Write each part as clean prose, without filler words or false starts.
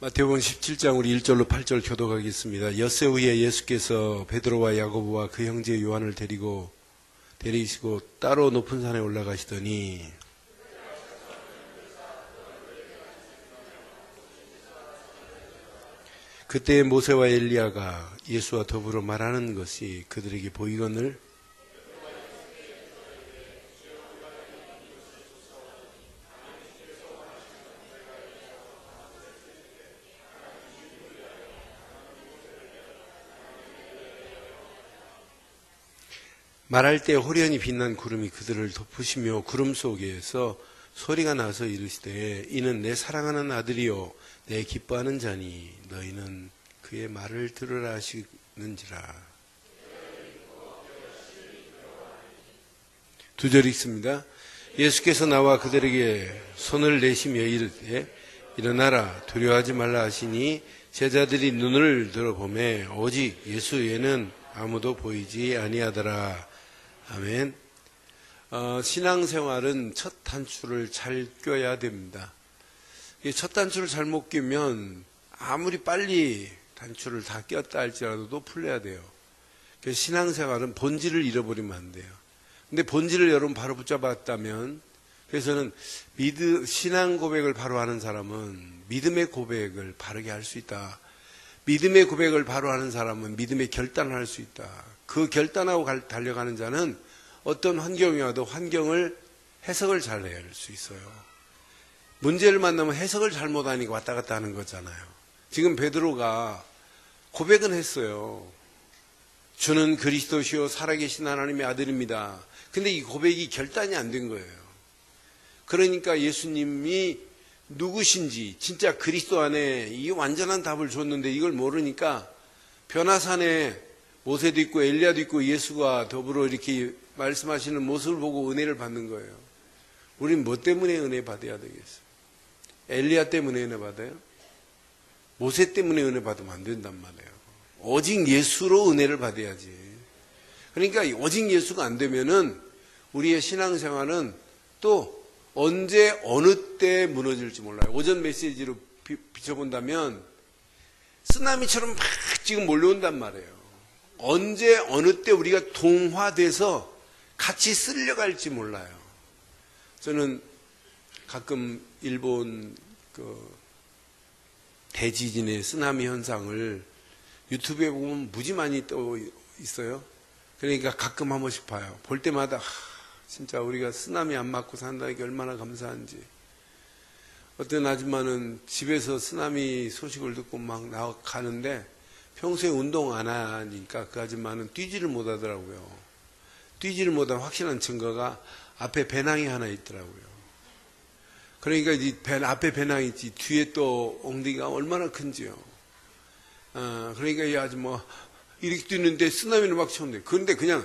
마태복음 17장 우리 1절로 8절 교독하겠습니다. 엿새 후에 예수께서 베드로와 야고보와 그 형제 요한을 데리시고 따로 높은 산에 올라가시더니 그때 모세와 엘리야가 예수와 더불어 말하는 것이 그들에게 보이거늘 말할 때 호련히 빛난 구름이 그들을 덮으시며 구름 속에서 소리가 나서 이르시되 이는 내 사랑하는 아들이요 내 기뻐하는 자니 너희는 그의 말을 들으라 하시는지라. 2절 읽습니다. 예수께서 나와 그들에게 손을 내시며 이르되 일어나라 두려워하지 말라 하시니 제자들이 눈을 들어보매 오직 예수 외에는 아무도 보이지 아니하더라. 아멘. 신앙생활은 첫 단추를 잘 껴야 됩니다. 첫 단추를 잘못 끼면 아무리 빨리 단추를 다 꼈다 할지라도 풀려야 돼요. 그래서 신앙생활은 본질을 잃어버리면 안 돼요. 근데 본질을 여러분 바로 붙잡았다면, 그래서는 신앙 고백을 바로 하는 사람은 믿음의 고백을 바르게 할 수 있다. 믿음의 고백을 바로 하는 사람은 믿음의 결단을 할 수 있다. 그 결단하고 달려가는 자는 어떤 환경이 와도 환경을 해석을 잘 해야 할 수 있어요. 문제를 만나면 해석을 잘못하니까 왔다 갔다 하는 거잖아요. 지금 베드로가 고백은 했어요. 주는 그리스도시요 살아계신 하나님의 아들입니다. 근데 이 고백이 결단이 안 된 거예요. 그러니까 예수님이 누구신지 진짜 그리스도 안에 이 완전한 답을 줬는데 이걸 모르니까 변화산에 모세도 있고 엘리야도 있고 예수가 더불어 이렇게 말씀하시는 모습을 보고 은혜를 받는 거예요. 우린 뭐 때문에 은혜 받아야 되겠어요? 엘리야 때문에 은혜 받아요? 모세 때문에 은혜 받으면 안 된단 말이에요. 오직 예수로 은혜를 받아야지. 그러니까 오직 예수가 안 되면은 우리의 신앙생활은 또 언제 어느 때 무너질지 몰라요. 오전 메시지로 비춰본다면 쓰나미처럼 막 지금 몰려온단 말이에요. 언제 어느 때 우리가 동화돼서 같이 쓸려갈지 몰라요. 저는 가끔 일본 대지진의 쓰나미 현상을 유튜브에 보면 무지 많이 떠 있어요. 그러니까 가끔 한 번씩 봐요. 볼 때마다 진짜 우리가 쓰나미 안 맞고 산다는 게 얼마나 감사한지. 어떤 아줌마는 집에서 쓰나미 소식을 듣고 막 나가는데 평소에 운동 안 하니까 그 아줌마는 뛰지를 못하더라고요. 뛰지를 못한 확실한 증거가 앞에 배낭이 하나 있더라고요. 그러니까 이 앞에 배낭이 있지 뒤에 또 엉덩이가 얼마나 큰지요. 그러니까 이 아줌마 이렇게 뛰는데 쓰나미를 막 쳤는데 그런데 그냥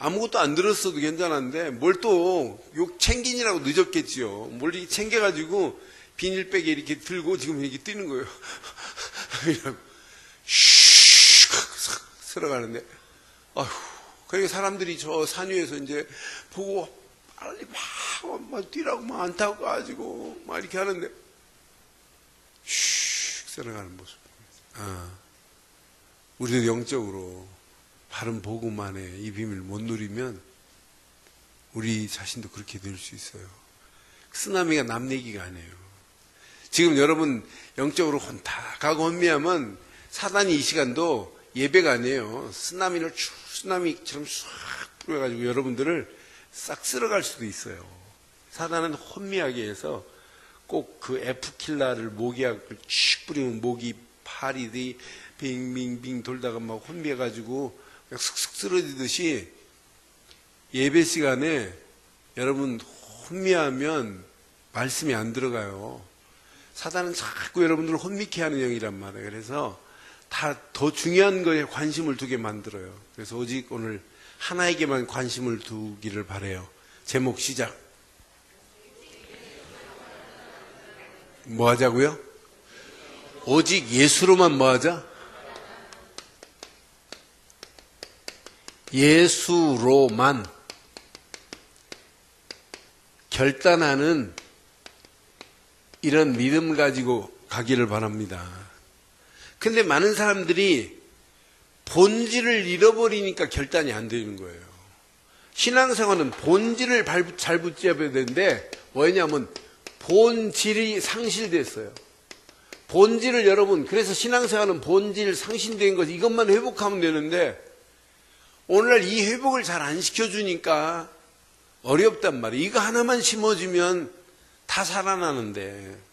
아무것도 안 들었어도 괜찮았는데 뭘 또 챙기느라고 늦었겠지요. 뭘 이렇게 챙겨가지고 비닐백에 이렇게 들고 지금 이렇게 뛰는 거예요. 슉 들어가는데 아휴. 그러니까 사람들이 저 산 위에서 이제 보고 빨리 막 뛰라고 막 안 타고 가지고 막 이렇게 하는데 슉 들어가는 모습. 우리도 영적으로 바른 복음 안에 이 비밀을 못 누리면 우리 자신도 그렇게 될 수 있어요. 쓰나미가 남 얘기가 아니에요. 지금 여러분 영적으로 혼탁하고 혼미하면 사단이 이 시간도 예배가 아니에요. 쓰나미처럼 싹 뿌려가지고 여러분들을 싹 쓸어갈 수도 있어요. 사단은 혼미하게 해서 꼭 그 F킬라를 모기약을 칙 뿌리면 모기 파리들이 빙빙빙 돌다가 막 혼미해가지고 그냥 슥슥 쓰러지듯이 예배 시간에 여러분 혼미하면 말씀이 안 들어가요. 사단은 자꾸 여러분들을 혼미케 하는 영이란 말이에요. 그래서 다 더 중요한 거에 관심을 두게 만들어요. 그래서 오직 오늘 하나에게만 관심을 두기를 바라요. 제목 시작. 뭐 하자고요? 오직 예수로만 뭐 하자? 예수로만 결단하는 이런 믿음 가지고 가기를 바랍니다. 근데 많은 사람들이 본질을 잃어버리니까 결단이 안 되는 거예요. 신앙생활은 본질을 잘 붙잡아야 되는데 뭐냐면 본질이 상실됐어요. 본질을 여러분, 그래서 신앙생활은 본질 상실된 것 이것만 회복하면 되는데 오늘날 이 회복을 잘 안 시켜주니까 어렵단 말이에요. 이거 하나만 심어주면 다 살아나는데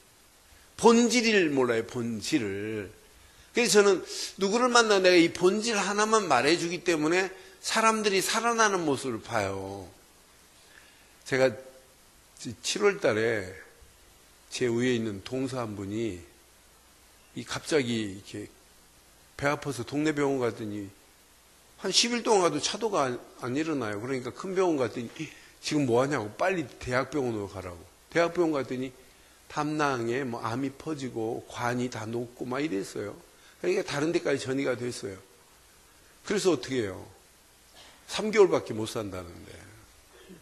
본질을 몰라요. 본질을. 그래서 저는 누구를 만나 내가 이 본질 하나만 말해주기 때문에 사람들이 살아나는 모습을 봐요. 제가 7월 달에 제 위에 있는 동서 한 분이 갑자기 이렇게 배 아파서 동네 병원 갔더니 한 10일 동안 가도 차도가 안 일어나요. 그러니까 큰 병원 갔더니 지금 뭐 하냐고 빨리 대학병원으로 가라고. 대학병원 갔더니 담낭에 뭐 암이 퍼지고 관이 다 녹고 막 이랬어요. 그러니까 다른 데까지 전이가 됐어요. 그래서 어떻게 해요? 3개월밖에 못 산다는데.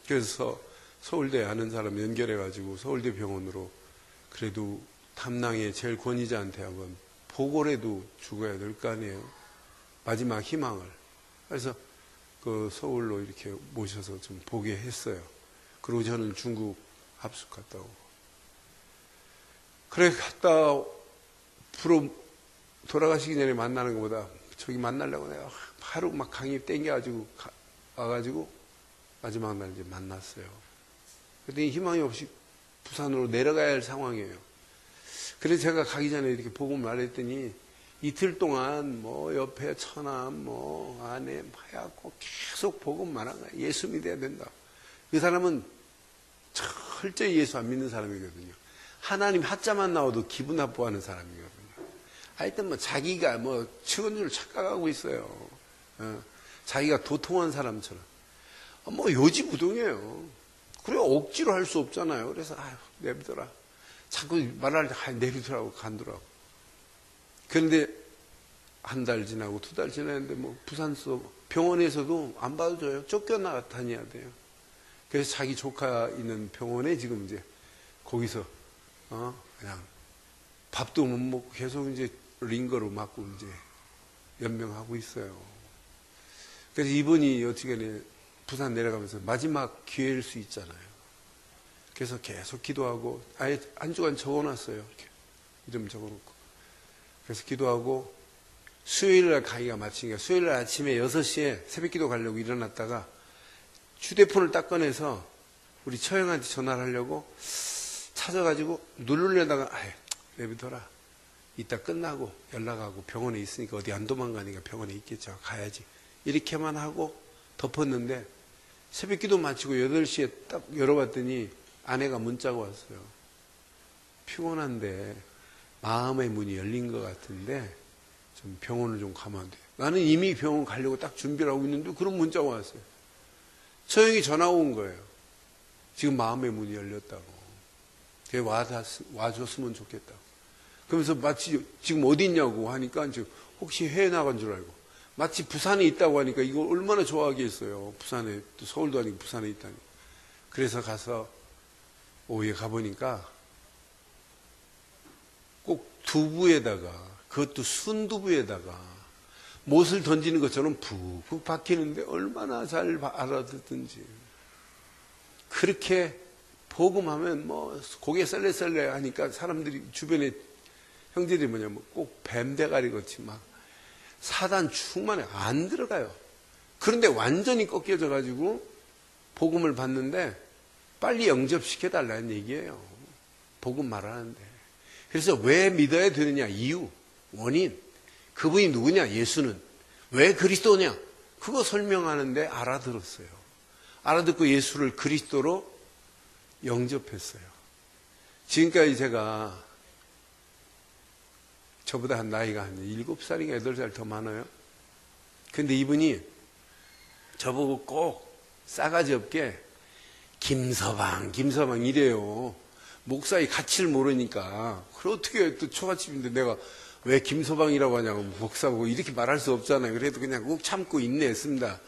그래서 서울대 아는 사람 연결해가지고 서울대 병원으로 그래도 담낭의 제일 권위자한테 한번 보고라도 죽어야 될 거 아니에요. 마지막 희망을. 그래서 그 서울로 이렇게 모셔서 좀 보게 했어요. 그리고 저는 중국 합숙 갔다 오고. 그래 갔다 부러 돌아가시기 전에 만나는 것보다 저기 만나려고 내가 하루 막 강의 땡겨가지고 와가지고 마지막 날 이제 만났어요. 그랬더니 희망이 없이 부산으로 내려가야 할 상황이에요. 그래서 제가 가기 전에 이렇게 복음을 말했더니 이틀 동안 뭐 옆에 처남 뭐 아내 하얗고 계속 복음만 한 거야. 예수 믿어야 된다. 그 사람은 철저히 예수 안 믿는 사람이거든요. 하나님 하자만 나와도 기분 나빠하는 사람이거든요. 하여튼 뭐 자기가 뭐 최고인 줄 착각하고 있어요. 자기가 도통한 사람처럼. 뭐 요지부동이에요. 그래 억지로 할 수 없잖아요. 그래서 아유 내비둬라. 자꾸 말할 때 내비두라고 간두라고. 그런데 한 달 지나고 2달 지났는데 뭐 부산서 병원에서도 안 받아줘요. 쫓겨나 다녀야 돼요. 그래서 자기 조카 있는 병원에 지금 이제 거기서 그냥 밥도 못 먹고 계속 이제 링거로 맞고 이제 연명하고 있어요. 그래서 이분이 어떻게 부산 내려가면서 마지막 기회일 수 있잖아요. 그래서 계속 기도하고 아예 한 주간 적어놨어요. 이렇게 이름 적어놓고. 그래서 기도하고 수요일날 강의가 마치니까 수요일날 아침에 6시에 새벽기도 가려고 일어났다가 휴대폰을 딱 꺼내서 우리 처형한테 전화를 하려고 찾아가지고 누르려다가 아유 내비둬라. 이따 끝나고 연락하고 병원에 있으니까 어디 안 도망가니까 병원에 있겠죠. 가야지. 이렇게만 하고 덮었는데 새벽기도 마치고 8시에 딱 열어봤더니 아내가 문자가 왔어요. 피곤한데 마음의 문이 열린 것 같은데 좀 병원을 좀 가면 안 돼. 나는 이미 병원 가려고 딱 준비를 하고 있는데 그런 문자가 왔어요. 처형이 전화 온 거예요. 지금 마음의 문이 열렸다고. 와줬으면 좋겠다고. 그러면서 마치 지금 어디 있냐고 하니까 지금 혹시 해외 나간 줄 알고 마치 부산에 있다고 하니까 이거 얼마나 좋아하겠어요. 부산에 또 서울도 아니고 부산에 있다니. 그래서 가서 오후에 가보니까 꼭 두부에다가 그것도 순두부에다가 못을 던지는 것처럼 푹푹 박히는데 얼마나 잘 알아듣든지. 그렇게 복음하면 뭐 고개 썰레썰레 하니까 사람들이 주변에 형제들이 뭐냐면 꼭 뱀대가리 같이 막 사단 충만해 안 들어가요. 그런데 완전히 꺾여져 가지고 복음을 받는데 빨리 영접시켜달라는 얘기예요. 복음 말하는데. 그래서 왜 믿어야 되느냐 이유 원인 그분이 누구냐 예수는 왜 그리스도냐 그거 설명하는데 알아들었어요. 알아듣고 예수를 그리스도로 영접했어요. 지금까지 제가 저보다 한 나이가 한 7살인가 8살 더 많아요. 근데 이분이 저보고 꼭 싸가지 없게 김서방 이래요. 목사의 가치를 모르니까. 그럼 어떻게 또 초가집인데 내가 왜 김서방이라고 하냐고 목사보고 이렇게 말할 수 없잖아요. 그래도 그냥 꼭 참고 인내했습니다.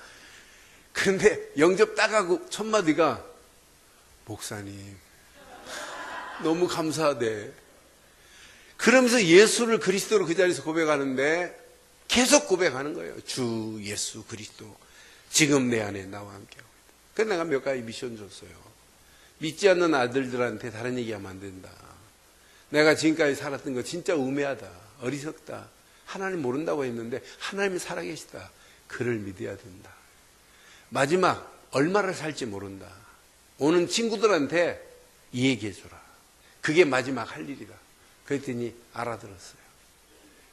그런데 영접 딱 하고 첫 마디가 목사님 너무 감사하대. 그러면서 예수를 그리스도로 그 자리에서 고백하는데 계속 고백하는 거예요. 주 예수 그리스도 지금 내 안에 나와 함께하고 있다. 그래서 내가 몇 가지 미션 줬어요. 믿지 않는 아들들한테 다른 얘기하면 안 된다. 내가 지금까지 살았던 거 진짜 우매하다. 어리석다. 하나님 모른다고 했는데 하나님이 살아계시다. 그를 믿어야 된다. 마지막 얼마를 살지 모른다. 오는 친구들한테 이 얘기해줘라. 그게 마지막 할 일이다. 그랬더니 알아들었어요.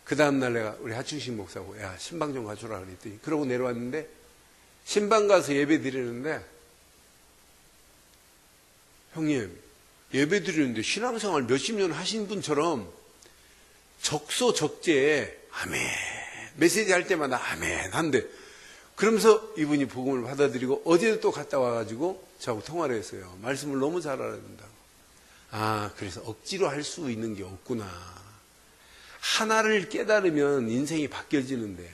그 다음날 내가 우리 하충식 목사하고 야 신방 좀 가주라 그랬더니 그러고 내려왔는데 신방 가서 예배 드리는데 형님 예배 드리는데 신앙생활 몇십 년 하신 분처럼 적소적재에 아멘 메시지 할 때마다 아멘 한대. 그러면서 이분이 복음을 받아들이고 어제도 또 갔다 와가지고 저하고 통화를 했어요. 말씀을 너무 잘 알아듣는다고. 아 그래서 억지로 할 수 있는 게 없구나. 하나를 깨달으면 인생이 바뀌어지는데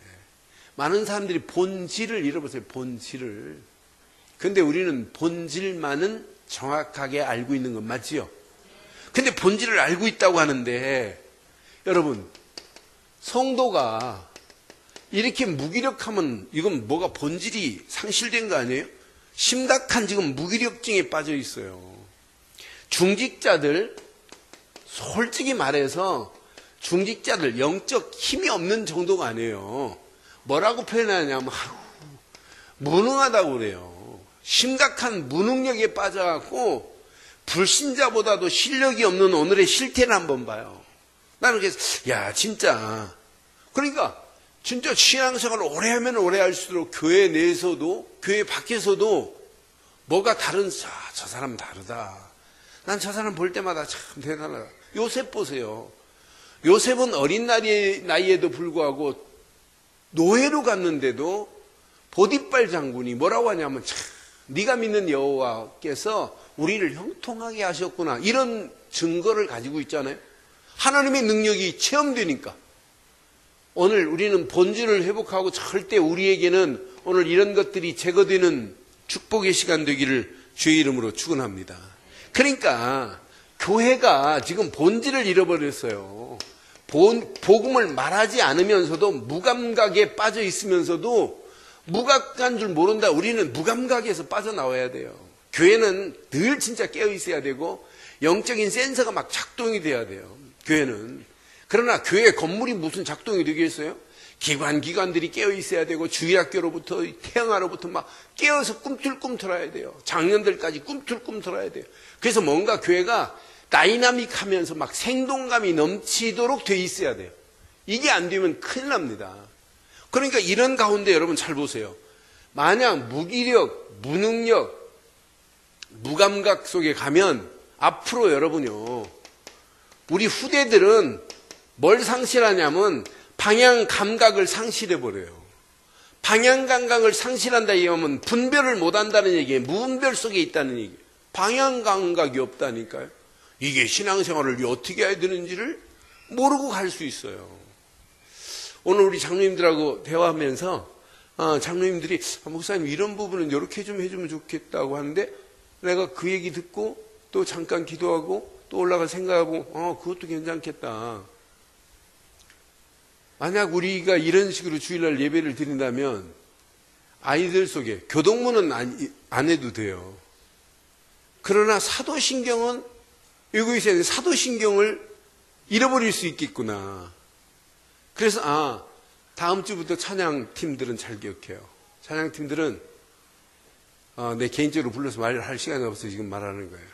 많은 사람들이 본질을 잃어버렸어요. 본질을. 근데 우리는 본질만은 정확하게 알고 있는 건 맞지요? 근데 본질을 알고 있다고 하는데 여러분 성도가 이렇게 무기력하면 이건 뭐가 본질이 상실된 거 아니에요? 심각한 지금 무기력증에 빠져 있어요. 중직자들 솔직히 말해서 중직자들 영적 힘이 없는 정도가 아니에요. 뭐라고 표현하냐면 무능하다고 그래요. 심각한 무능력에 빠져갖고 불신자보다도 실력이 없는 오늘의 실태를 한번 봐요. 나는 그래서 야 진짜 그러니까 진짜 신앙생활을 오래 하면 오래 할수록 교회 내에서도 교회 밖에서도 뭐가 다른 저 사람 다르다. 난 저 사람 볼 때마다 참 대단하다. 요셉 보세요. 요셉은 어린 나이에도 불구하고 노예로 갔는데도 보디발 장군이 뭐라고 하냐면 참 네가 믿는 여호와께서 우리를 형통하게 하셨구나. 이런 증거를 가지고 있잖아요. 하나님의 능력이 체험되니까. 오늘 우리는 본질을 회복하고 절대 우리에게는 오늘 이런 것들이 제거되는 축복의 시간 되기를 주의 이름으로 축원합니다. 그러니까 교회가 지금 본질을 잃어버렸어요. 복음을 말하지 않으면서도 무감각에 빠져 있으면서도 무감각한 줄 모른다. 우리는 무감각에서 빠져나와야 돼요. 교회는 늘 진짜 깨어 있어야 되고 영적인 센서가 막 작동이 돼야 돼요. 교회는. 그러나 교회 건물이 무슨 작동이 되겠어요? 기관들이 깨어 있어야 되고 주일학교로부터 태영아로부터 막 깨어서 꿈틀꿈틀해야 돼요. 장년들까지 꿈틀꿈틀해야 돼요. 그래서 뭔가 교회가 다이나믹하면서 막 생동감이 넘치도록 돼 있어야 돼요. 이게 안 되면 큰일 납니다. 그러니까 이런 가운데 여러분 잘 보세요. 만약 무기력, 무능력, 무감각 속에 가면 앞으로 여러분요. 우리 후대들은 뭘 상실하냐면 방향 감각을 상실해버려요. 방향 감각을 상실한다 이하면 분별을 못한다는 얘기예요. 무분별 속에 있다는 얘기예요. 방향 감각이 없다니까요. 이게 신앙생활을 어떻게 해야 되는지를 모르고 갈 수 있어요. 오늘 우리 장로님들하고 대화하면서 장로님들이 목사님 이런 부분은 이렇게 좀 해주면 좋겠다고 하는데 내가 그 얘기 듣고 또 잠깐 기도하고 또 올라가 생각하고 그것도 괜찮겠다. 만약 우리가 이런 식으로 주일날 예배를 드린다면 아이들 속에 교동문은 안 해도 돼요. 그러나 사도신경은 여기서 사도신경을 잃어버릴 수 있겠구나. 그래서 다음 주부터 찬양팀들은 잘 기억해요. 찬양팀들은 내 개인적으로 불러서 말할 시간이 없어서 지금 말하는 거예요.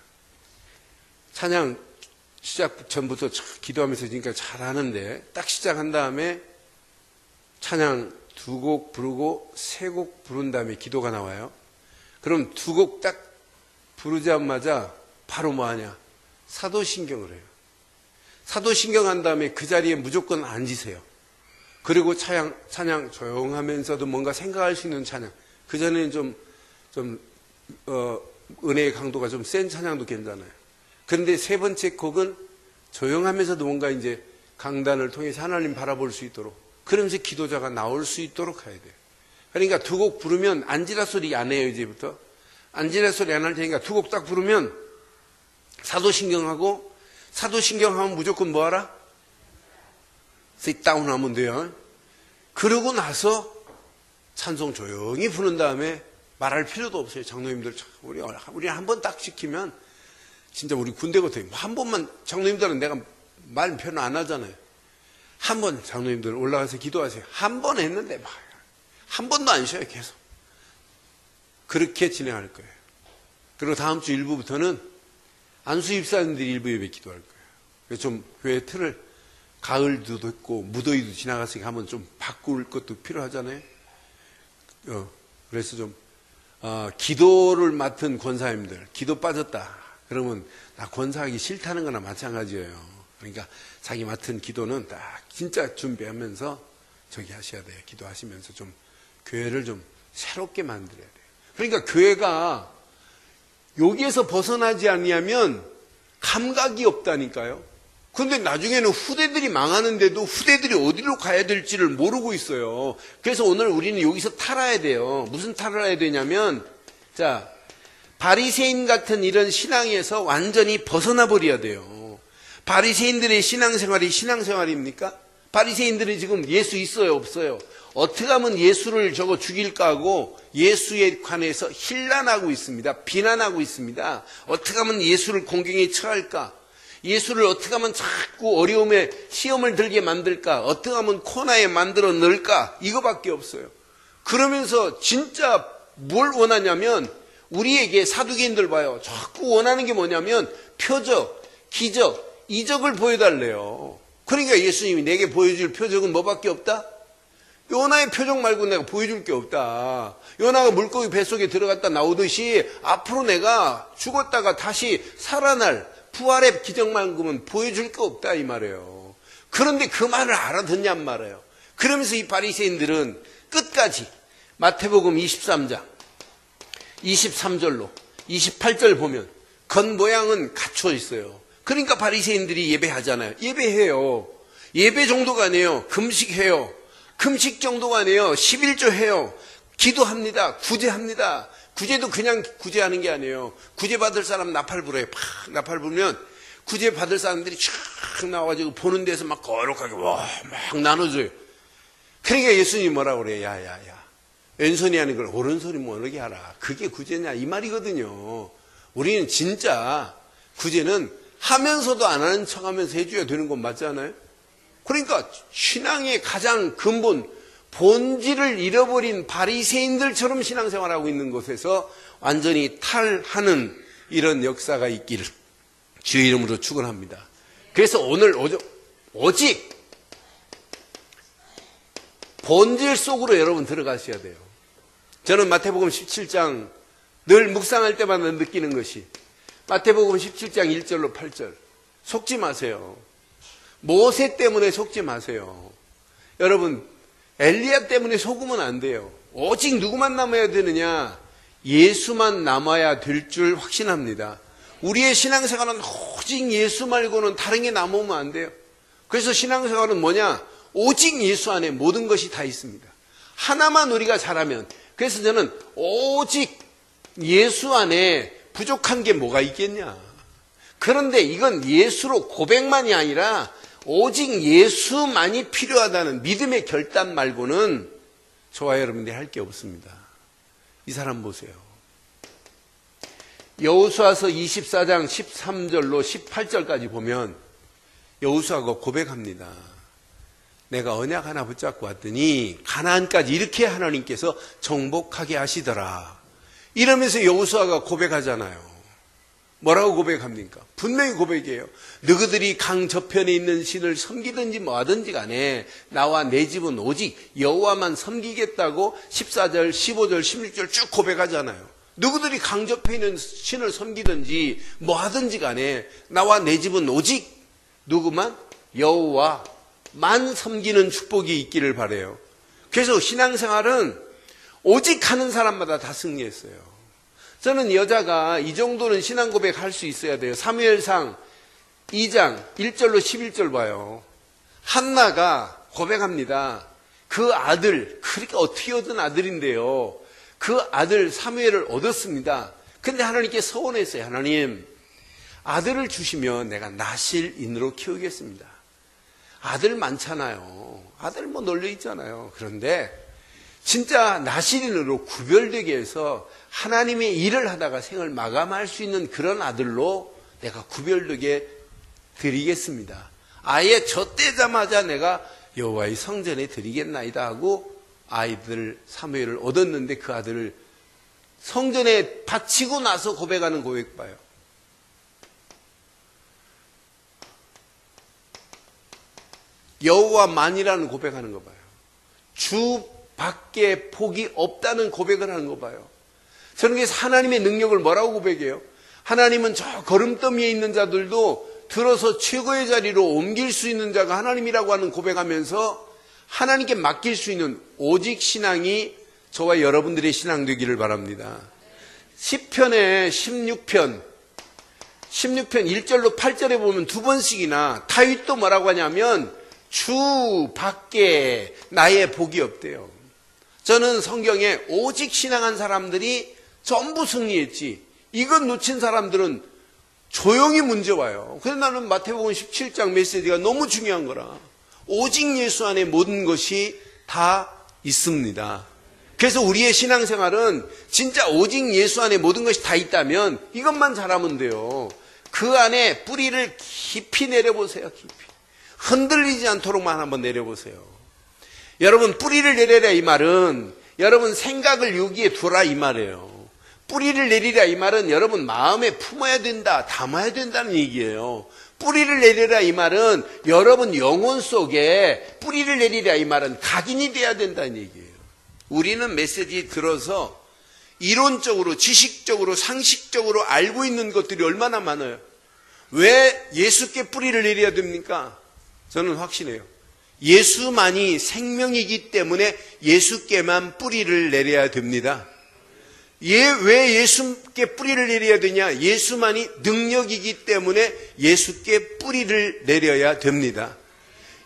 찬양 시작 전부터 기도하면서 지금까지 잘하는데 딱 시작한 다음에 찬양 2곡 부르고 3곡 부른 다음에 기도가 나와요. 그럼 2곡 딱 부르자마자 바로 뭐하냐? 사도신경을 해요. 사도신경 한 다음에 그 자리에 무조건 앉으세요. 그리고 찬양 조용하면서도 뭔가 생각할 수 있는 찬양. 그전에는 은혜의 강도가 좀 센 찬양도 괜찮아요. 그런데 3번째 곡은 조용하면서도 뭔가 이제 강단을 통해서 하나님 바라볼 수 있도록 그러면서 기도자가 나올 수 있도록 해야 돼요. 그러니까 2곡 부르면 안지라 소리 안 해요. 이제부터 안지라 소리 안 할 테니까 2곡 딱 부르면 사도신경하고 사도신경하면 무조건 뭐하라? sit down 하면 돼요. 그러고 나서 찬송 조용히 부른 다음에 말할 필요도 없어요. 장로님들, 우리 한 번 딱 시키면 진짜 우리 군대 같아요. 한 번만, 장로님들은 내가 말 별로 안 하잖아요. 한 번 장로님들 올라가서 기도하세요. 한 번 했는데 막 한 번도 안 쉬어요. 계속. 그렇게 진행할 거예요. 그리고 다음 주 일부부터는 안수 입사님들이 일부 예배 기도할 거예요. 그래서 좀 교회 틀을 가을도 됐고 무더위도 지나갔으니까 한번 좀 바꿀 것도 필요하잖아요. 그래서 좀 기도를 맡은 권사님들 기도 빠졌다 그러면 나 권사하기 싫다는 거나 마찬가지예요. 그러니까 자기 맡은 기도는 딱 진짜 준비하면서 저기 하셔야 돼요. 기도하시면서 좀 교회를 좀 새롭게 만들어야 돼요. 그러니까 교회가 여기에서 벗어나지 않으면 감각이 없다니까요. 그런데 나중에는 후대들이 망하는데도 후대들이 어디로 가야 될지를 모르고 있어요. 그래서 오늘 우리는 여기서 탈아야 돼요. 무슨 탈을 해야 되냐면, 자, 바리새인 같은 이런 신앙에서 완전히 벗어나 버려야 돼요. 바리새인들의 신앙생활이 신앙생활입니까? 바리새인들이 지금 예수 있어요, 없어요? 어떻게 하면 예수를 저거 죽일까 하고 예수에 관해서 힐난하고 있습니다. 비난하고 있습니다. 어떻게 하면 예수를 공경에 처할까? 예수를 어떻게 하면 자꾸 어려움에 시험을 들게 만들까? 어떻게 하면 코너에 만들어 넣을까? 이거밖에 없어요. 그러면서 진짜 뭘 원하냐면 우리에게 사두개인들 봐요. 자꾸 원하는 게 뭐냐면 표적, 기적, 이적을 보여달래요. 그러니까 예수님이 내게 보여줄 표적은 뭐밖에 없다? 요나의 표적 말고 내가 보여줄 게 없다. 요나가 물고기 뱃속에 들어갔다 나오듯이 앞으로 내가 죽었다가 다시 살아날 부활의 기적만큼은 보여줄 게 없다 이 말이에요. 그런데 그 말을 알아듣냔 말이에요. 그러면서 이 바리새인들은 끝까지 마태복음 23장 23절로 28절 보면 겉모양은 갖춰 있어요. 그러니까 바리새인들이 예배하잖아요. 예배해요. 예배 정도가 아니에요. 금식해요. 금식 정도가 아니에요. 11조 해요. 기도합니다. 구제합니다. 구제도 그냥 구제하는 게 아니에요. 구제 받을 사람 나팔 불어요. 팍 나팔 불면 구제 받을 사람들이 쫙 나와가지고 보는 데서 막 거룩하게 막 나눠줘요. 그러니까 예수님이 뭐라고 그래요? 야야야. 왼손이 하는 걸 오른손이 모르게 하라. 그게 구제냐 이 말이거든요. 우리는 진짜 구제는 하면서도 안 하는 척하면서 해줘야 되는 건 맞잖아요. 그러니까 신앙의 가장 근본 본질을 잃어버린 바리새인들처럼 신앙생활하고 있는 곳에서 완전히 탈하는 이런 역사가 있기를 주의 이름으로 축원합니다. 그래서 오늘 오직 본질 속으로 여러분 들어가셔야 돼요. 저는 마태복음 17장 늘 묵상할 때마다 느끼는 것이 마태복음 17장 1절로 8절 속지 마세요. 모세 때문에 속지 마세요. 여러분 엘리야 때문에 속으면 안 돼요. 오직 누구만 남아야 되느냐? 예수만 남아야 될 줄 확신합니다. 우리의 신앙생활은 오직 예수 말고는 다른 게 남으면 안 돼요. 그래서 신앙생활은 뭐냐? 오직 예수 안에 모든 것이 다 있습니다. 하나만 우리가 잘하면, 그래서 저는 오직 예수 안에 부족한 게 뭐가 있겠냐? 그런데 이건 예수로 고백만이 아니라 오직 예수만이 필요하다는 믿음의 결단 말고는 저와 여러분들이 할 게 없습니다. 이 사람 보세요. 여호수아서 24장 13절로 18절까지 보면 여호수아가 고백합니다. 내가 언약 하나 붙잡고 왔더니 가나안까지 이렇게 하나님께서 정복하게 하시더라. 이러면서 여호수아가 고백하잖아요. 뭐라고 고백합니까? 분명히 고백이에요. 너희들이 강 저편에 있는 신을 섬기든지 뭐하든지 간에 나와 내 집은 오직 여호와만 섬기겠다고 14절, 15절, 16절 쭉 고백하잖아요. 너희들이 강 저편에 있는 신을 섬기든지 뭐하든지 간에 나와 내 집은 오직 누구만? 여호와만 섬기는 축복이 있기를 바라요. 그래서 신앙생활은 오직 하는 사람마다 다 승리했어요. 저는 여자가 이 정도는 신앙 고백할 수 있어야 돼요. 사무엘상 2장 1절로 11절 봐요. 한나가 고백합니다. 그 아들, 그러니까 어떻게 얻은 아들인데요. 그 아들 사무엘을 얻었습니다. 근데 하나님께 서원했어요. 하나님, 아들을 주시면 내가 나실인으로 키우겠습니다. 아들 많잖아요. 아들 뭐 널려 있잖아요. 그런데 진짜 나시린으로 구별되게 해서 하나님의 일을 하다가 생을 마감할 수 있는 그런 아들로 내가 구별되게 드리겠습니다. 아예 젖대자마자 내가 여호와의 성전에 드리겠나이다 하고 아이들 사무엘을 얻었는데 그 아들을 성전에 바치고 나서 고백하는 고백 봐요. 여호와만이라는 고백하는 거 봐요. 주 밖에 복이 없다는 고백을 하는 거 봐요. 저는 그래서 하나님의 능력을 뭐라고 고백해요? 하나님은 저 걸음더미에 있는 자들도 들어서 최고의 자리로 옮길 수 있는 자가 하나님이라고 하는 고백하면서 하나님께 맡길 수 있는 오직 신앙이 저와 여러분들의 신앙 되기를 바랍니다. 시편의 16편 1절로 8절에 보면 두 번씩이나 다윗도 뭐라고 하냐면 주 밖에 나의 복이 없대요. 저는 성경에 오직 신앙한 사람들이 전부 승리했지 이것 놓친 사람들은 조용히 문제 와요. 그래서 나는 마태복음 17장 메시지가 너무 중요한 거라. 오직 예수 안에 모든 것이 다 있습니다. 그래서 우리의 신앙생활은 진짜 오직 예수 안에 모든 것이 다 있다면 이것만 잘하면 돼요. 그 안에 뿌리를 깊이 내려보세요. 깊이. 흔들리지 않도록만 한번 내려보세요. 여러분 뿌리를 내려라 이 말은 여러분 생각을 여기에 두라 이 말이에요. 뿌리를 내리라 이 말은 여러분 마음에 품어야 된다, 담아야 된다는 얘기예요. 뿌리를 내리라 이 말은 여러분 영혼 속에 뿌리를 내리라 이 말은 각인이 돼야 된다는 얘기예요. 우리는 메시지 들어서 이론적으로, 지식적으로, 상식적으로 알고 있는 것들이 얼마나 많아요. 왜 예수께 뿌리를 내려야 됩니까? 저는 확신해요. 예수만이 생명이기 때문에 예수께만 뿌리를 내려야 됩니다. 왜 예수께 뿌리를 내려야 되냐? 예수만이 능력이기 때문에 예수께 뿌리를 내려야 됩니다.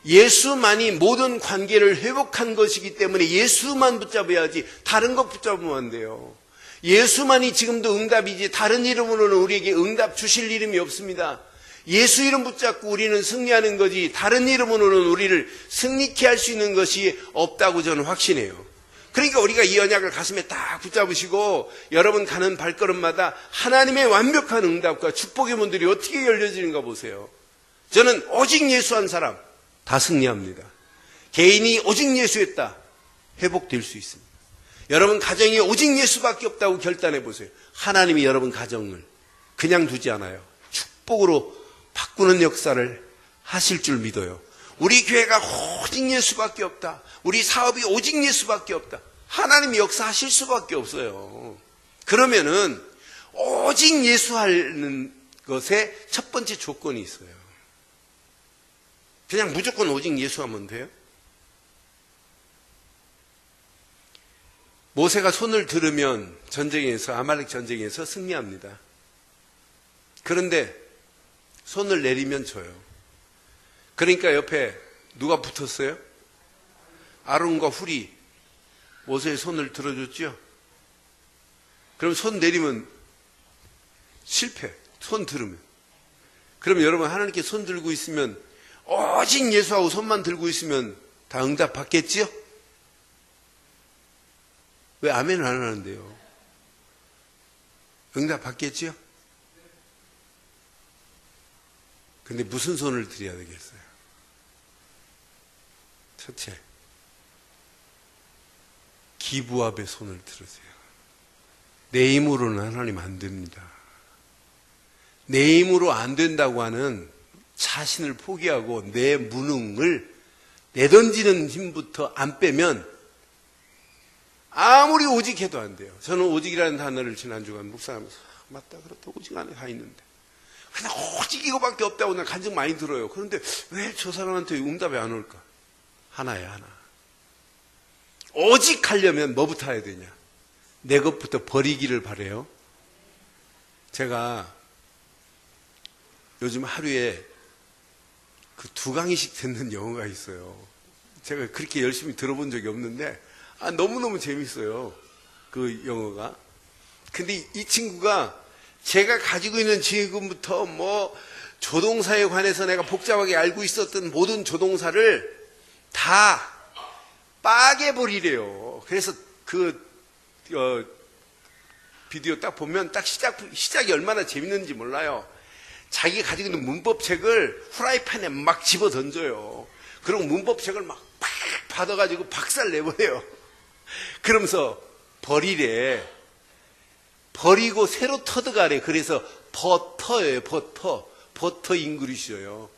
예수만이 모든 관계를 회복한 것이기 때문에 예수만 붙잡아야지 다른 것 붙잡으면 안 돼요. 예수만이 지금도 응답이지 다른 이름으로는 우리에게 응답 주실 이름이 없습니다. 예수 이름 붙잡고 우리는 승리하는 거지 다른 이름으로는 우리를 승리케 할 수 있는 것이 없다고 저는 확신해요. 그러니까 우리가 이 언약을 가슴에 딱 붙잡으시고 여러분 가는 발걸음마다 하나님의 완벽한 응답과 축복의 문들이 어떻게 열려지는가 보세요. 저는 오직 예수 한 사람 다 승리합니다. 개인이 오직 예수했다 회복될 수 있습니다. 여러분 가정이 오직 예수밖에 없다고 결단해 보세요. 하나님이 여러분 가정을 그냥 두지 않아요. 축복으로 바꾸는 역사를 하실 줄 믿어요. 우리 교회가 오직 예수밖에 없다. 우리 사업이 오직 예수밖에 없다. 하나님이 역사하실 수밖에 없어요. 그러면은 오직 예수하는 것에 첫 번째 조건이 있어요. 그냥 무조건 오직 예수하면 돼요? 모세가 손을 들으면 전쟁에서 아말렉 전쟁에서 승리합니다. 그런데 손을 내리면 져요. 그러니까 옆에 누가 붙었어요? 아론과 훌이 모세의 손을 들어줬죠? 그럼 손 내리면 실패. 손 들으면. 그럼 여러분 하나님께 손 들고 있으면 오직 예수하고 손만 들고 있으면 다 응답 받겠지요? 왜 아멘을 안 하는데요? 응답 받겠지요? 근데 무슨 손을 드려야 되겠어요? 첫째, 기부합의 손을 들으세요. 내 힘으로는 하나님 안 됩니다. 내 힘으로 안 된다고 하는 자신을 포기하고 내 무능을 내던지는 힘부터 안 빼면 아무리 오직 해도 안 돼요. 저는 오직이라는 단어를 지난주간 묵상하면서 맞다 그렇다 오직 안에 가 있는데 그냥 오직 이거밖에 없다고 난 간증 많이 들어요. 그런데 왜 저 사람한테 응답이 안 올까? 하나야 하나. 오직 하려면 뭐부터 해야 되냐? 내 것부터 버리기를 바래요. 제가 요즘 하루에 그 2강의씩 듣는 영어가 있어요. 제가 그렇게 열심히 들어본 적이 없는데 너무너무 재밌어요. 그 영어가. 근데 이 친구가 제가 가지고 있는 지금부터 조동사에 관해서 내가 복잡하게 알고 있었던 모든 조동사를 다 빠개버리래요. 그래서 비디오 딱 보면 딱 시작이 얼마나 재밌는지 몰라요. 자기 가지고 있는 문법책을 후라이팬에 막 집어 던져요. 그리고 문법책을 막 팍 받아가지고 박살 내버려요. 그러면서 버리래. 버리고 새로 터득하래. 그래서 버터예요. 버터 잉글리시예요.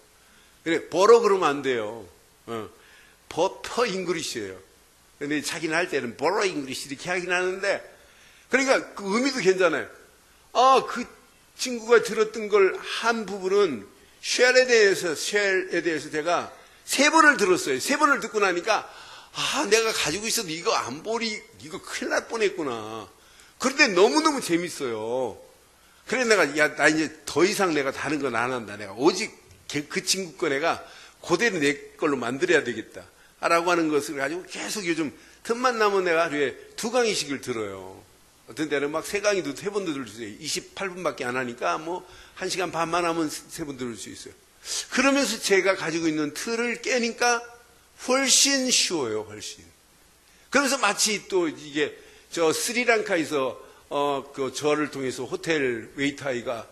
그래, 버러 그러면 안 돼요. 버터 잉글리시예요. 근데 자기는 할 때는 버러 잉글리시 이렇게 하긴 하는데, 그러니까 그 의미도 괜찮아요. 그 친구가 들었던 걸 한 부분은 쉘에 대해서 제가 3번을 들었어요. 3번을 듣고 나니까 내가 가지고 있어도 이거 안 버리, 이거 큰일 날 뻔했구나. 그런데 너무너무 재밌어요. 그래 나 이제 더 이상 내가 다른 건 안 한다. 내가 오직 그 친구 거 내가 그대로 내 걸로 만들어야 되겠다. 라고 하는 것을 가지고 계속 요즘 틈만 나면 내가 하루에 2강의씩을 들어요. 어떤 때는 막 3강의도 3번 들을 수 있어요. 28분밖에 안 하니까 뭐 1시간 반만 하면 3번 들을 수 있어요. 그러면서 제가 가지고 있는 틀을 깨니까 훨씬 쉬워요, 훨씬. 그래서 마치 또 이게 저 스리랑카에서 그 저를 통해서 호텔 웨이터아이가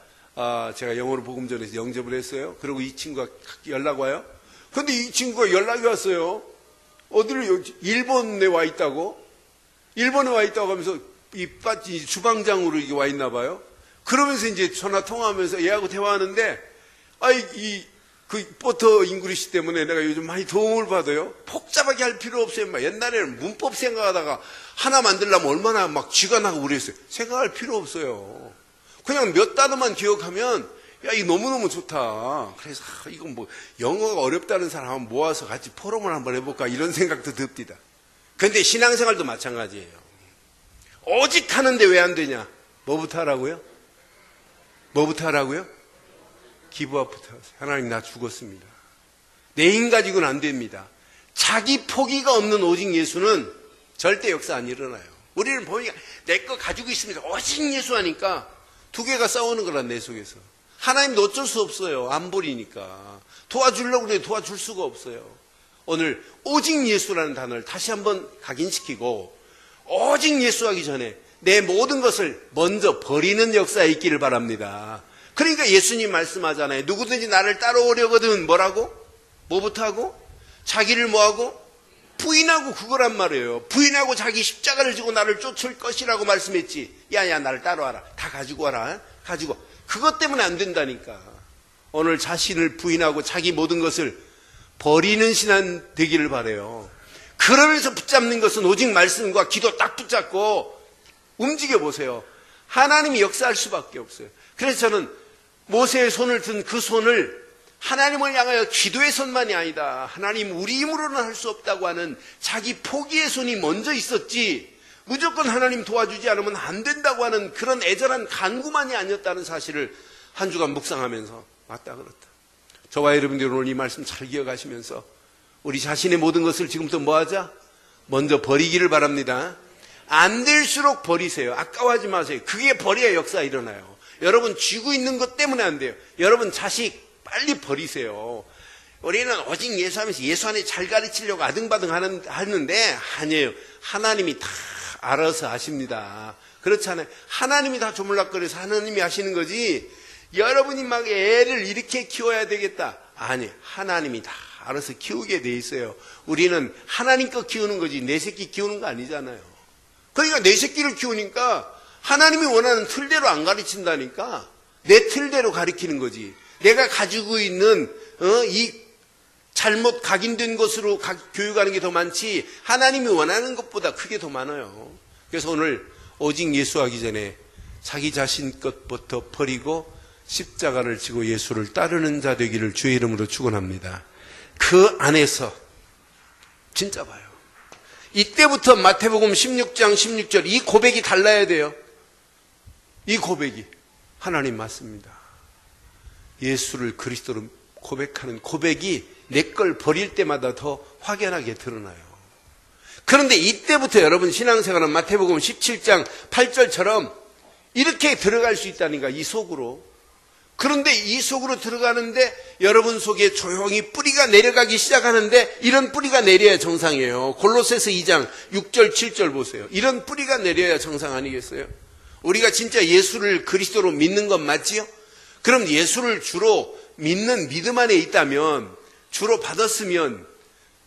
제가 영어로 복음전에서 영접을 했어요. 그리고 이 친구가 연락 와요. 근데 이 친구가 연락이 왔어요. 어디를 일본에 와 있다고? 일본에 와 있다고 하면서 이 주방장으로 이게 와 있나 봐요. 그러면서 이제 전화 통화하면서 얘하고 대화하는데 그 버터 잉글리시 때문에 내가 요즘 많이 도움을 받아요. 복잡하게 할 필요 없어요. 옛날에는 문법 생각하다가 하나 만들려면 얼마나 막 쥐가 나고 그랬어요. 생각할 필요 없어요. 그냥 몇 단어만 기억하면 이거 너무너무 좋다. 그래서 이건 뭐 영어가 어렵다는 사람 모아서 같이 포럼을 한번 해볼까 이런 생각도 듭니다. 그런데 신앙생활도 마찬가지예요. 오직 하는데 왜 안 되냐? 뭐부터 하라고요? 뭐부터 하라고요? 기브업부터 하세요. 하나님 나 죽었습니다. 내 힘 가지고는 안 됩니다. 자기 포기가 없는 오직 예수는 절대 역사 안 일어나요. 우리는 보니까 내 거 가지고 있습니다. 오직 예수 하니까 2개가 싸우는 거란 내 속에서. 하나님도 어쩔 수 없어요. 안 버리니까. 도와주려고 그래 도와줄 수가 없어요. 오늘 오직 예수라는 단어를 다시 한번 각인시키고 오직 예수 하기 전에 내 모든 것을 먼저 버리는 역사에 있기를 바랍니다. 그러니까 예수님 말씀하잖아요. 누구든지 나를 따라오려거든 뭐라고? 뭐부터 하고? 자기를 뭐하고? 부인하고 그거란 말이에요. 부인하고 자기 십자가를 지고 나를 쫓을 것이라고 말씀했지. 야야 나를 따라와라. 다 가지고 와라. 가지고. 그것 때문에 안 된다니까. 오늘 자신을 부인하고 자기 모든 것을 버리는 신앙 되기를 바라요. 그러면서 붙잡는 것은 오직 말씀과 기도 딱 붙잡고 움직여 보세요. 하나님이 역사할 수밖에 없어요. 그래서 저는 모세의 손을 든 그 손을 하나님을 향하여 기도의 손만이 아니다. 하나님 우리 힘으로는 할 수 없다고 하는 자기 포기의 손이 먼저 있었지 무조건 하나님 도와주지 않으면 안 된다고 하는 그런 애절한 간구만이 아니었다는 사실을 한 주간 묵상하면서 맞다 그렇다. 저와 여러분들 오늘 이 말씀 잘 기억하시면서 우리 자신의 모든 것을 지금부터 뭐하자? 먼저 버리기를 바랍니다. 안 될수록 버리세요. 아까워하지 마세요. 그게 버려야 역사가 일어나요. 여러분 쥐고 있는 것 때문에 안 돼요. 여러분 자식 빨리 버리세요. 우리는 오직 예수하면서 예수 안에 잘 가르치려고 아등바등 하는데 아니에요. 하나님이 다 알아서 하십니다. 그렇잖아요. 하나님이 다 조물락거려서 하나님이 하시는 거지 여러분이 막 애를 이렇게 키워야 되겠다. 아니 하나님이 다 알아서 키우게 돼 있어요. 우리는 하나님 거 키우는 거지 내 새끼 키우는 거 아니잖아요. 그러니까 내 새끼를 키우니까 하나님이 원하는 틀대로 안 가르친다니까 내 틀대로 가르치는 거지. 내가 가지고 있는 이 잘못 각인된 것으로 교육하는 게 더 많지 하나님이 원하는 것보다 크게 더 많아요. 그래서 오늘 오직 예수하기 전에 자기 자신 것부터 버리고 십자가를 지고 예수를 따르는 자 되기를 주의 이름으로 축원합니다. 그 안에서 진짜 봐요. 이때부터 마태복음 16장 16절 이 고백이 달라야 돼요. 이 고백이 하나님 맞습니다. 예수를 그리스도로 고백하는 고백이 내 걸 버릴 때마다 더 확연하게 드러나요. 그런데 이때부터 여러분 신앙생활은 마태복음 17장 8절처럼 이렇게 들어갈 수 있다니까 이 속으로 그런데 이 속으로 들어가는데 여러분 속에 조용히 뿌리가 내려가기 시작하는데 이런 뿌리가 내려야 정상이에요. 골로새서 2장 6절 7절 보세요. 이런 뿌리가 내려야 정상 아니겠어요? 우리가 진짜 예수를 그리스도로 믿는 건 맞지요? 그럼 예수를 주로 믿는 믿음 안에 있다면, 주로 받았으면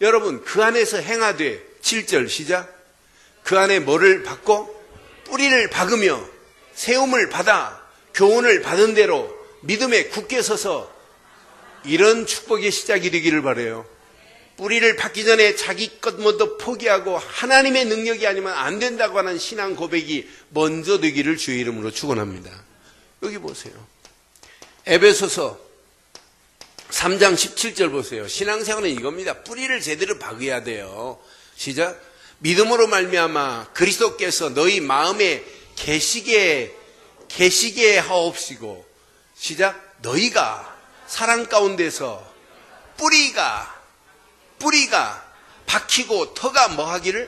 여러분 그 안에서 행하되, 7절 시작. 그 안에 뭐를 받고? 뿌리를 박으며 세움을 받아 교훈을 받은 대로 믿음에 굳게 서서, 이런 축복의 시작이 되기를 바라요. 뿌리를 받기 전에 자기 것 먼저 포기하고 하나님의 능력이 아니면 안 된다고 하는 신앙 고백이 먼저 되기를 주의 이름으로 축원합니다. 여기 보세요. 에베소서 3장 17절 보세요. 신앙생활은 이겁니다. 뿌리를 제대로 박아야 돼요. 시작. 믿음으로 말미암아 그리스도께서 너희 마음에 계시게 하옵시고, 시작. 너희가 사랑 가운데서 뿌리가 박히고 터가 뭐 하기를?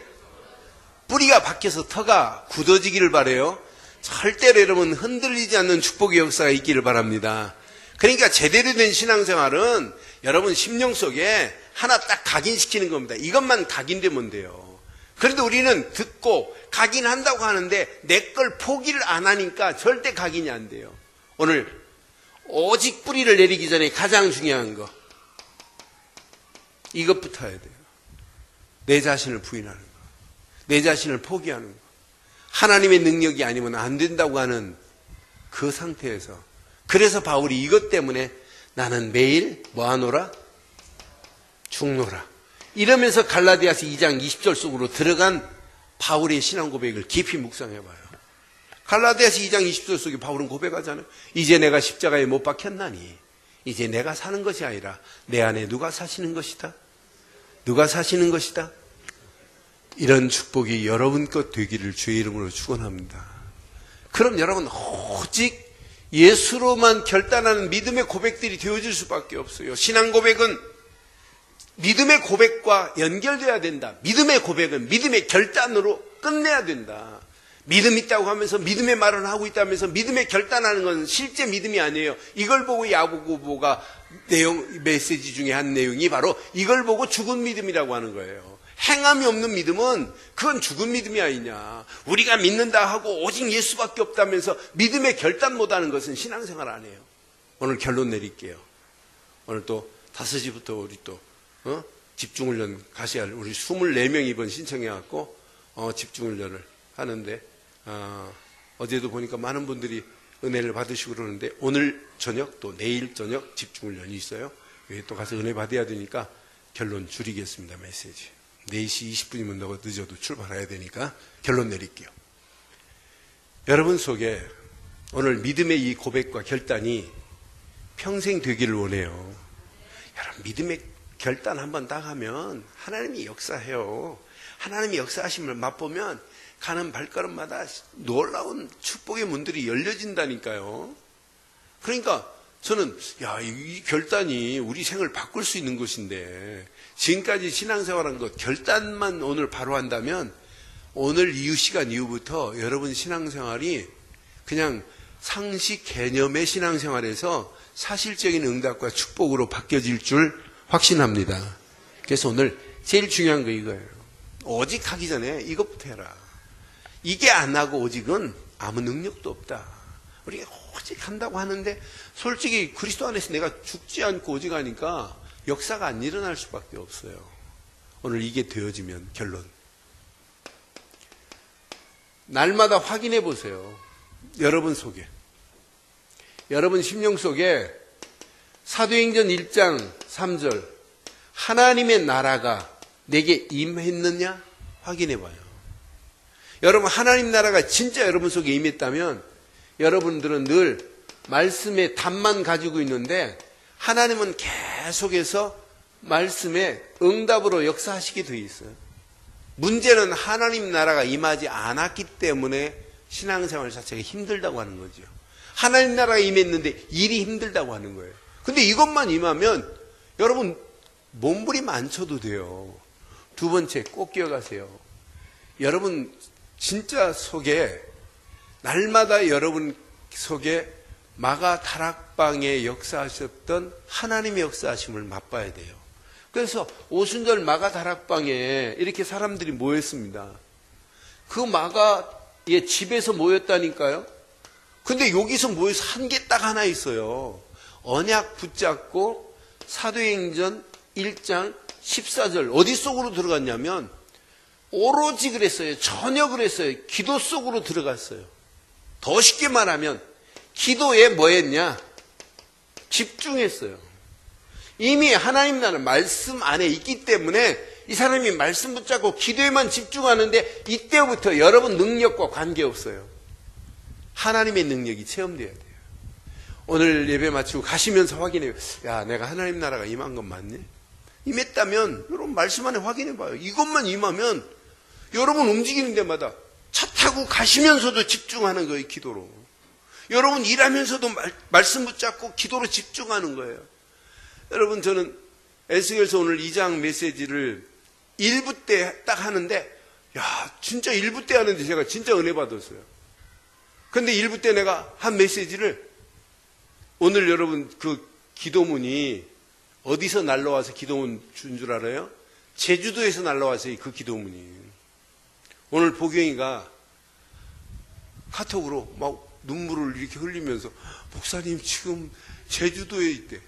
뿌리가 박혀서 터가 굳어지기를 바라요. 절대로 여러분 흔들리지 않는 축복의 역사가 있기를 바랍니다. 그러니까 제대로 된 신앙생활은 여러분 심령 속에 하나 딱 각인시키는 겁니다. 이것만 각인되면 돼요. 그런데 우리는 듣고 각인한다고 하는데 내 걸 포기를 안 하니까 절대 각인이 안 돼요. 오늘 오직 뿌리를 내리기 전에 가장 중요한 거, 이것부터 해야 돼요. 내 자신을 부인하는 거, 내 자신을 포기하는 거, 하나님의 능력이 아니면 안 된다고 하는 그 상태에서. 그래서 바울이 이것 때문에 나는 매일 뭐하노라? 죽노라. 이러면서 갈라디아서 2장 20절 속으로 들어간 바울의 신앙 고백을 깊이 묵상해봐요. 갈라디아서 2장 20절 속에 바울은 고백하잖아요. 이제 내가 십자가에 못 박혔나니 이제 내가 사는 것이 아니라 내 안에 누가 사시는 것이다. 누가 사시는 것이다. 이런 축복이 여러분 것 되기를 주의 이름으로 축원합니다. 그럼 여러분 오직 예수로만 결단하는 믿음의 고백들이 되어질 수밖에 없어요. 신앙 고백은 믿음의 고백과 연결돼야 된다. 믿음의 고백은 믿음의 결단으로 끝내야 된다. 믿음 있다고 하면서 믿음의 말을 하고 있다면서 믿음의 결단하는 건 실제 믿음이 아니에요. 이걸 보고 야고보가 메시지 중에 한 내용이 바로 이걸 보고 죽은 믿음이라고 하는 거예요. 행함이 없는 믿음은 그건 죽은 믿음이 아니냐. 우리가 믿는다 하고 오직 예수밖에 없다면서 믿음의 결단 못하는 것은 신앙생활 아니에요. 오늘 결론 내릴게요. 오늘 또 5시부터 우리 또 집중훈련 가셔야 할, 우리 24명 이번 신청해갖고 집중훈련을 하는데 어제도 보니까 많은 분들이 은혜를 받으시고 그러는데 오늘 저녁 또 내일 저녁 집중훈련이 있어요. 여기 또 가서 은혜 받아야 되니까 결론 줄이겠습니다. 메시지 4시 20분이면 너가 늦어도 출발해야 되니까 결론 내릴게요. 여러분 속에 오늘 믿음의 이 고백과 결단이 평생 되기를 원해요. 여러분 믿음의 결단 한번 딱 하면 하나님이 역사해요. 하나님이 역사하심을 맛보면 가는 발걸음마다 놀라운 축복의 문들이 열려진다니까요. 그러니까 저는 이 결단이 우리 생을 바꿀 수 있는 것인데, 지금까지 신앙생활한 것 결단만 오늘 바로 한다면 오늘 이후 시간 이후부터 여러분 신앙생활이 그냥 상식 개념의 신앙생활에서 사실적인 응답과 축복으로 바뀌어질 줄 확신합니다. 그래서 오늘 제일 중요한 거 이거예요. 오직 하기 전에 이것부터 해라. 이게 안 하고 오직은 아무 능력도 없다. 우리가 오직 한다고 하는데 솔직히 그리스도 안에서 내가 죽지 않고 오직 하니까 역사가 안 일어날 수밖에 없어요. 오늘 이게 되어지면 결론. 날마다 확인해 보세요. 여러분 속에. 여러분 심령 속에 사도행전 1장 3절 하나님의 나라가 내게 임했느냐 확인해 봐요. 여러분 하나님 나라가 진짜 여러분 속에 임했다면 여러분들은 늘 말씀의 답만 가지고 있는데 하나님은 계속해서 말씀에 응답으로 역사하시게 되어 있어요. 문제는 하나님 나라가 임하지 않았기 때문에 신앙생활 자체가 힘들다고 하는 거죠. 하나님 나라가 임했는데 일이 힘들다고 하는 거예요. 근데 이것만 임하면 여러분 몸부림 안 쳐도 돼요. 두 번째 꼭 기억하세요. 여러분 진짜 속에 날마다 여러분 속에 마가 다락방에 역사하셨던 하나님의 역사하심을 맛봐야 돼요. 그래서 오순절 마가 다락방에 이렇게 사람들이 모였습니다. 그 마가의 집에서 모였다니까요. 근데 여기서 모여서 한 게 딱 하나 있어요. 언약 붙잡고 사도행전 1장 14절 어디 속으로 들어갔냐면 오로지 그랬어요. 전혀 그랬어요. 기도 속으로 들어갔어요. 더 쉽게 말하면 기도에 뭐 했냐? 집중했어요. 이미 하나님 나라 말씀 안에 있기 때문에 이 사람이 말씀 붙잡고 기도에만 집중하는데 이때부터 여러분 능력과 관계없어요. 하나님의 능력이 체험돼야 돼요. 오늘 예배 마치고 가시면서 확인해요. 야, 내가 하나님 나라가 임한 건 맞니? 임했다면 여러분 말씀 안에 확인해 봐요. 이것만 임하면 여러분 움직이는 데마다 차 타고 가시면서도 집중하는 거예요. 기도로. 여러분 일하면서도 말씀 붙잡고 기도로 집중하는 거예요. 여러분 저는 에스겔서 오늘 2장 메시지를 1부 때 딱 하는데 야 진짜 1부 때 하는데 제가 진짜 은혜 받았어요. 근데 1부 때 내가 한 메시지를 오늘 여러분 그 기도문이 어디서 날라와서 기도문 준 줄 알아요? 제주도에서 날라와서 그 기도문이. 오늘 보경이가 카톡으로 막 눈물을 이렇게 흘리면서 목사님 지금 제주도에 있대.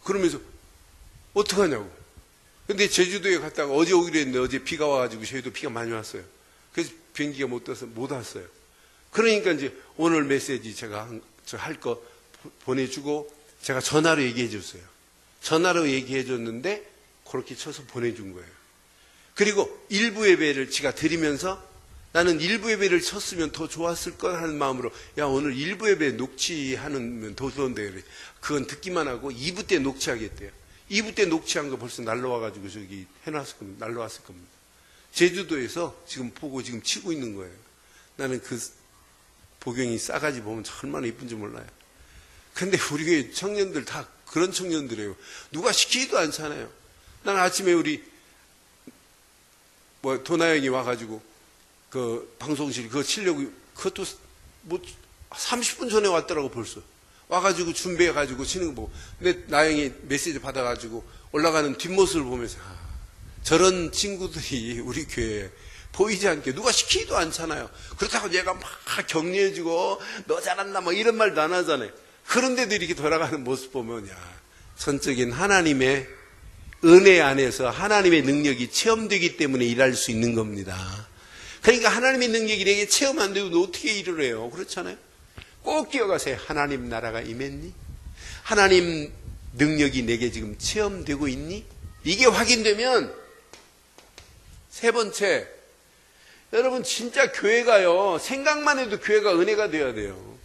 그러면서 어떡하냐고. 근데 제주도에 갔다가 어제 오기로 했는데 어제 비가 와가지고 저희도 비가 많이 왔어요. 그래서 비행기가 못 떠서 못 왔어요. 그러니까 이제 오늘 메시지 제가 할 거 보내주고 제가 전화로 얘기해 줬어요. 전화로 얘기해 줬는데 그렇게 쳐서 보내준 거예요. 그리고 일부 예배를 제가 드리면서 나는 일부 예배를 쳤으면 더 좋았을 것 하는 마음으로 야 오늘 일부 예배 녹취하면 더 좋은데 그래. 그건 듣기만 하고 2부 때 녹취하겠대요. 2부 때 녹취한 거 벌써 날라와가지고 저기 해놨을 겁니다. 날라왔을 겁니다. 제주도에서 지금 보고 지금 치고 있는 거예요. 나는 그 보경이 싸가지 보면 얼마나 이쁜지 몰라요. 근데 우리 교회 청년들 다 그런 청년들이에요. 누가 시키지도 않잖아요. 나는 아침에 우리 도나영이 와가지고 그 방송실 그거 치려고 그것도 뭐 30분 전에 왔더라고 벌써. 와가지고 준비해가지고 치는 거 보고. 근데 나영이 메시지 받아가지고 올라가는 뒷모습을 보면서 저런 친구들이 우리 교회에 보이지 않게 누가 시키지도 않잖아요. 그렇다고 얘가 막 격려해주고 너 잘한다 뭐 이런 말도 안 하잖아요. 그런데도 이렇게 돌아가는 모습 보면 야 전적인 하나님의 은혜 안에서 하나님의 능력이 체험되기 때문에 일할 수 있는 겁니다. 그러니까 하나님의 능력이 내게 체험 안 되고 너 어떻게 일을 해요? 그렇잖아요. 꼭 기억하세요. 하나님 나라가 임했니? 하나님 능력이 내게 지금 체험되고 있니? 이게 확인되면 세 번째 여러분 진짜 교회가요 생각만 해도 교회가 은혜가 되어야 돼요.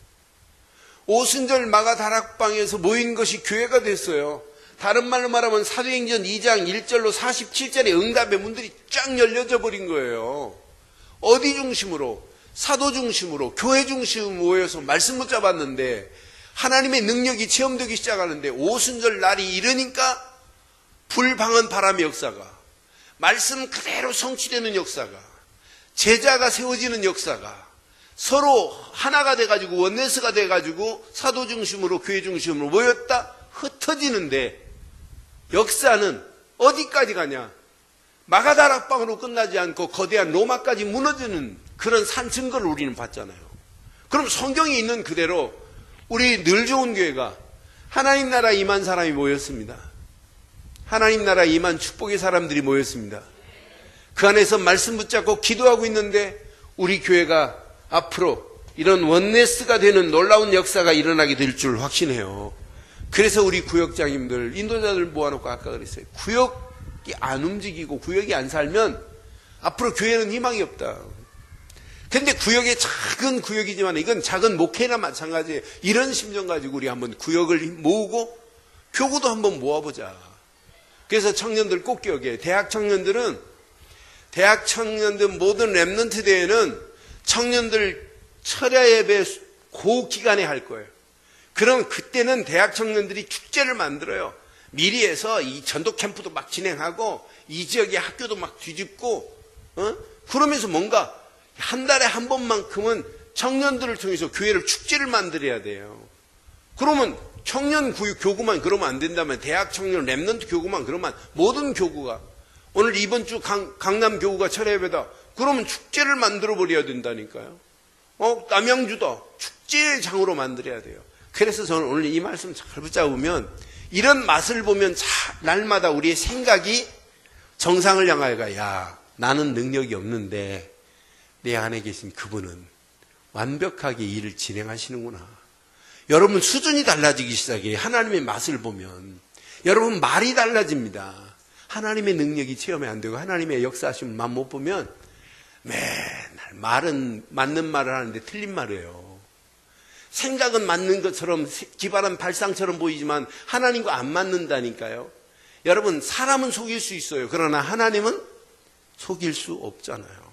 오순절 마가 다락방에서 모인 것이 교회가 됐어요. 다른 말로 말하면 사도행전 2장 1절로 47절의 응답의 문들이 쫙 열려져 버린 거예요. 어디 중심으로? 사도 중심으로, 교회 중심으로 모여서 말씀 붙잡았는데 하나님의 능력이 체험되기 시작하는데 오순절 날이 이르니까 불방한 바람의 역사가, 말씀 그대로 성취되는 역사가, 제자가 세워지는 역사가, 서로 하나가 돼가지고 원네스가 돼가지고 사도 중심으로 교회 중심으로 모였다 흩어지는데 역사는 어디까지 가냐? 마가다락방으로 끝나지 않고 거대한 로마까지 무너지는 그런 산 증거를 우리는 봤잖아요. 그럼 성경이 있는 그대로 우리 늘 좋은 교회가 하나님 나라 임한 사람이 모였습니다. 하나님 나라 임한 축복의 사람들이 모였습니다. 그 안에서 말씀 붙잡고 기도하고 있는데 우리 교회가 앞으로 이런 원네스가 되는 놀라운 역사가 일어나게 될 줄 확신해요. 그래서 우리 구역장님들, 인도자들 모아놓고 아까 그랬어요. 구역이 안 움직이고 구역이 안 살면 앞으로 교회는 희망이 없다. 근데 구역이 작은 구역이지만 이건 작은 목회나 마찬가지예요. 이런 심정 가지고 우리 한번 구역을 모으고 교구도 한번 모아보자. 그래서 청년들 꼭 기억해요. 대학 청년들 모든 랩넌트 대회는 청년들 철야 예배 그 기간에 할 거예요. 그럼 그때는 대학 청년들이 축제를 만들어요. 미리 해서 이 전도 캠프도 막 진행하고 이 지역의 학교도 막 뒤집고 그러면서 뭔가 한 달에 한 번만큼은 청년들을 통해서 교회를 축제를 만들어야 돼요. 그러면 청년 교구만 그러면 안 된다면, 대학 청년 랩넌트 교구만 그러면, 모든 교구가 오늘 이번 주 강남 교구가 철야예배다. 그러면 축제를 만들어 버려야 된다니까요. 남양주다. 축제의 장으로 만들어야 돼요. 그래서 저는 오늘 이 말씀 잘 붙잡으면, 이런 맛을 보면 날마다 우리의 생각이 정상을 향하여 가. 야, 나는 능력이 없는데 내 안에 계신 그분은 완벽하게 일을 진행하시는구나. 여러분 수준이 달라지기 시작해요. 하나님의 맛을 보면. 여러분 말이 달라집니다. 하나님의 능력이 체험이 안 되고 하나님의 역사하심을 못 보면 맨날 말은 맞는 말을 하는데 틀린 말이에요. 생각은 맞는 것처럼 기발한 발상처럼 보이지만 하나님과 안 맞는다니까요. 여러분 사람은 속일 수 있어요. 그러나 하나님은 속일 수 없잖아요.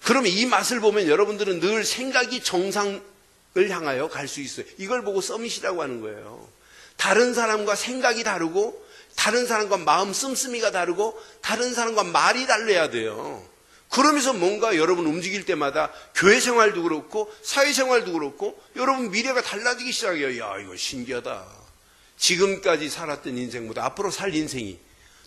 그러면 이 맛을 보면 여러분들은 늘 생각이 정상을 향하여 갈 수 있어요. 이걸 보고 서밋이라고 하는 거예요. 다른 사람과 생각이 다르고 다른 사람과 마음 씀씀이가 다르고 다른 사람과 말이 달라야 돼요. 그러면서 뭔가 여러분 움직일 때마다 교회 생활도 그렇고 사회생활도 그렇고 여러분 미래가 달라지기 시작해요. 야, 이거 신기하다. 지금까지 살았던 인생보다 앞으로 살 인생이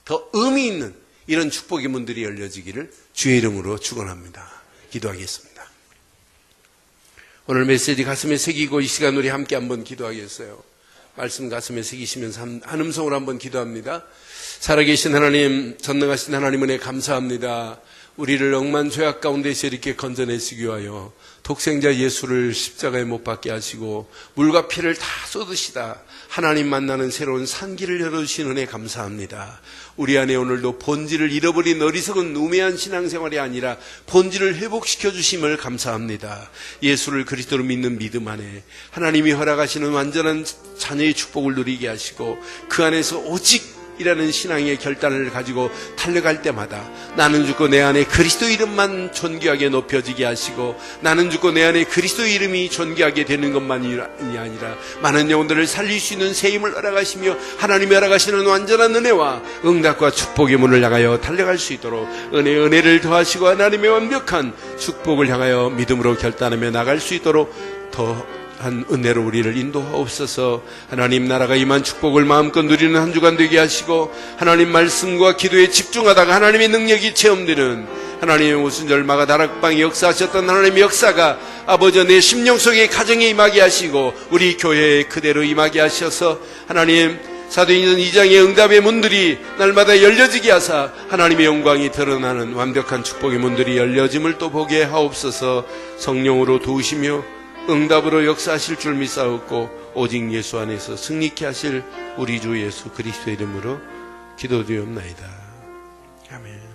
더 의미 있는 이런 축복의 문들이 열려지기를 주의 이름으로 축원합니다. 기도하겠습니다. 오늘 메시지 가슴에 새기고 이 시간 우리 함께 한번 기도하겠어요. 말씀 가슴에 새기시면서 한 음성으로 한번 기도합니다. 살아계신 하나님, 전능하신 하나님 은혜 감사합니다. 우리를 억만 죄악 가운데서 이렇게 건져내시기 위하여 독생자 예수를 십자가에 못 박게 하시고 물과 피를 다 쏟으시다 하나님 만나는 새로운 산길을 열어주신 은혜 감사합니다. 우리 안에 오늘도 본질을 잃어버린 어리석은 우매한 신앙생활이 아니라 본질을 회복시켜 주심을 감사합니다. 예수를 그리스도로 믿는 믿음 안에 하나님이 허락하시는 완전한 자녀의 축복을 누리게 하시고 그 안에서 오직 이라는 신앙의 결단을 가지고 달려갈 때마다 나는 죽고 내 안에 그리스도 이름만 존귀하게 높여지게 하시고 나는 죽고 내 안에 그리스도 이름이 존귀하게 되는 것만이 아니라 많은 영혼들을 살릴 수 있는 새 힘을 허락하시며 하나님이 허락하시는 완전한 은혜와 응답과 축복의 문을 향하여 달려갈 수 있도록 은혜를 더하시고 하나님의 완벽한 축복을 향하여 믿음으로 결단하며 나갈 수 있도록 한 은혜로 우리를 인도하옵소서. 하나님 나라가 임한 축복을 마음껏 누리는 한 주간 되게 하시고 하나님 말씀과 기도에 집중하다가 하나님의 능력이 체험되는 하나님의 오순절 다락방에 역사하셨던 하나님의 역사가 아버지 내 심령 속에 가정에 임하게 하시고 우리 교회에 그대로 임하게 하셔서 하나님 사도행전 2장의 응답의 문들이 날마다 열려지게 하사 하나님의 영광이 드러나는 완벽한 축복의 문들이 열려짐을 또 보게 하옵소서. 성령으로 도우시며 응답으로 역사하실 줄 믿사옵고 오직 예수 안에서 승리케 하실 우리 주 예수 그리스도의 이름으로 기도드리옵나이다. 아멘.